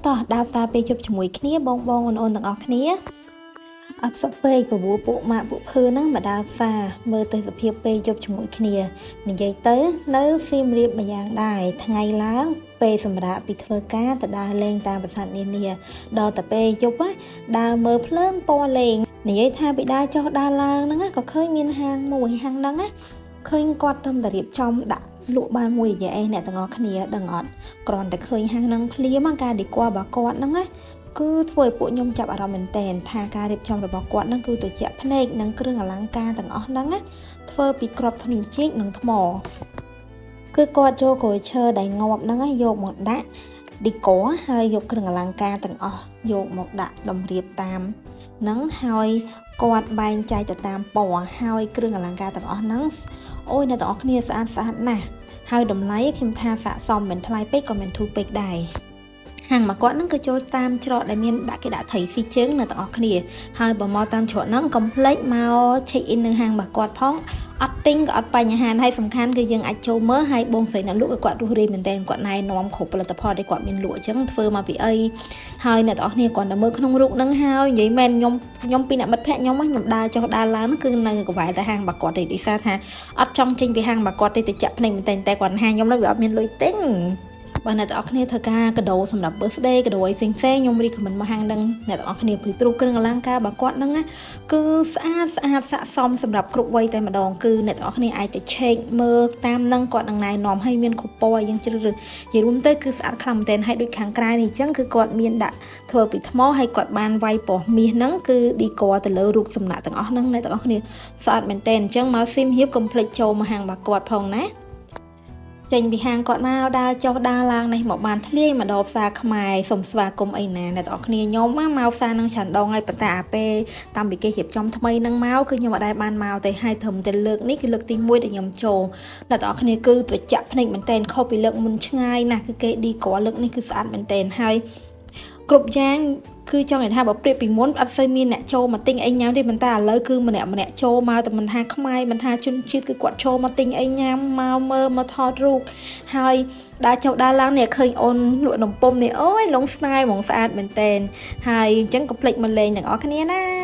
តោះដើរផ្សារពេលជប់ជាមួយគ្នាបងអូនទាំងអស់គ្នាអត់សក់ពេកព្រោះពួកម៉ាក់ពួកភឿហ្នឹងមកដើរផ្សារមើលទេសភាពពេលយប់ជាមួយគ្នានិយាយទៅនៅសៀមរាបម្យ៉ាងដែរថ្ងៃឡើងពេលសម្រាប់ពីធ្វើការទៅដើរលេងតាមប្រាសាទនានាដល់តែពេលយប់ដើរមើលភ្លើងពណ៌លេងនិយាយថាពីដើរចុះដើរឡើងហ្នឹងក៏ឃើញមានហាងមួយហាងហ្នឹងឃើញគាត់ទៅរៀបចំដាក់លក់បានមួយរយៈអ្នកទាំងអស់គ្នាដឹងអត់គ្រាន់តែឃើញហាងហ្នឹងភ្លាមការឌីគ័ររបស់គាត់ហ្នឹងគឺធ្វើឲ្យពួកខ្ញុំចាប់អារម្មណ៍មែនទែនថាការរៀបចំរបស់គាត់ហ្នឹងគឺត្រជាក់ភ្នែកនិងគ្រឿងអលង្ការទាំងអស់ហ្នឹងធ្វើពីគ្រាប់ធញ្ញជាតិនិងថ្មគឺគាត់យកក្រូចឈើដែលងាប់ហ្នឹងយកមកដាក់ឌីគ័រហើយយកគ្រឿងអលង្ការទាំងអស់យកមកដាក់តម្រៀបតាមហ្នឹងហើយគាត់បែងចែកទៅតាមពណ៌ហើយគ្រឿងអលង្ការទាំងអស់ហ្នឹងអូយអ្នកទាំងអស់គ្នាស្អាតណាស់ហើយតម្លៃខ្ញុំថាស័ក្តិសមមិនថ្លៃពេកក៏មិនធូរពេកដែរហាងមកគាត់ហ្នឹងគឺចូលតាមច្រកដែលមានគេដាក់ថៃស៊ីជើងនៅទាំងអស់គ្នាហើយបើមកតាមច្រកហ្នឹងកុំភ្លេចមក check in នៅហាងរបស់គាត់ផងអត់ទិញក៏អត់បញ្ហាហើយសំខាន់គឺយើងអាចចូលមើលហើយបងស្រីអ្នកលក់គាត់រស់រាយមែនតើគាត់ណែនាំគ្រប់ផលិតផលដែលគាត់មានលក់អញ្ចឹងធ្វើមកពីអីហើយអ្នកទាំងអស់គ្នាគាត់ទៅមើលក្នុងរូបហ្នឹងហើយនិយាយមែនខ្ញុំពីអ្នកមិត្តភក្តិខ្ញុំដើរចុះដើរឡើងគឺនៅកវ៉ែតែហាងរបស់គាត់ទេដោយសារថាអត់ចង់ចេញពីហាងរបស់គាត់ទេទៅចាក់ភ្នែកមែនតើតែគាត់ហាងខ្ញុំនៅវាអត់មានលុយទិញបើអ្នកទាំងអស់គ្នាធ្វើការកាដូសម្រាប់ birthday កាដូអីផ្សេងខ្ញុំ recommend មកហាងហ្នឹងអ្នកទាំងអស់គ្នាពីព្រោះគ្រឿងអលង្ការរបស់គាត់ហ្នឹងគឺស្អាតស័ក្តិសមសម្រាប់គ្រប់វ័យតែម្ដងគឺអ្នកទាំងអស់គ្នាអាចទៅ check មើលតាមហ្នឹងគាត់នឹងណែនាំឲ្យមានគ្រប់ពណ៌យ៉ាងជ្រើសរើសនិយាយរួមទៅគឺស្អាតខ្លាំងមែនទែនហើយដូចខាងក្រៅនេះអញ្ចឹងគឺគាត់មានដាក់ធ្វើពីថ្មហើយគាត់បានវាយពណ៌មាសហ្នឹងគឺឌីគ័រទៅលើរូបសំណាកទាំងអស់ហ្នឹងអ្នកទាំងអស់គ្នាស្អាតមែនទែនអញ្ចឹងមកស៊ីមហៀបកុំភ្លេចចូលមកហាងរបស់គាត់ផងណាចេញពីហាងគាត់មកដើរចុះដើរឡើងនេះមកបានធ្លាយមកដល់ផ្សារខ្មែរសូមស្វាគមន៍អីណាអ្នកទាំងអស់គ្នាខ្ញុំមកផ្សារនឹងច្រើនដងហើយប៉ុន្តែអាពេលតាមពីគេរៀបចំថ្មីនឹងមកគឺខ្ញុំអត់ដែរបានមកទេហើយត្រឹមតែលើកនេះគឺលើកទី1ដែលខ្ញុំចូលអ្នកទាំងអស់គ្នាគឺត្រជាក់ភ្នែកមែនតើខុសពីលើកមុនឆ្ងាយណាស់គឺគេឌីគ័រលើកនេះគឺស្អាតមែនតើហើយគ្រប់យ៉ាងគឺចង់និយាយថាបើប្រៀបពីមុនអត់សូវមានអ្នកចូលមកទិញអីញ៉ាំទេប៉ុន្តែឥឡូវគឺម្នាក់ចូលមកតែមិនថាខ្មែរមិនថាជនជាតិគឺគាត់ចូលមកទិញអីញ៉ាំមកមើលមកថតរូបហើយដើរចុះដើរឡើងនេះឃើញអូនលក់នំពុំនេះអូយឡុងស្នេហ៍ហ្មងស្អាតមែនតើហើយអញ្ចឹងកុំភ្លេចមកលេងទាំងអស់គ្នាណា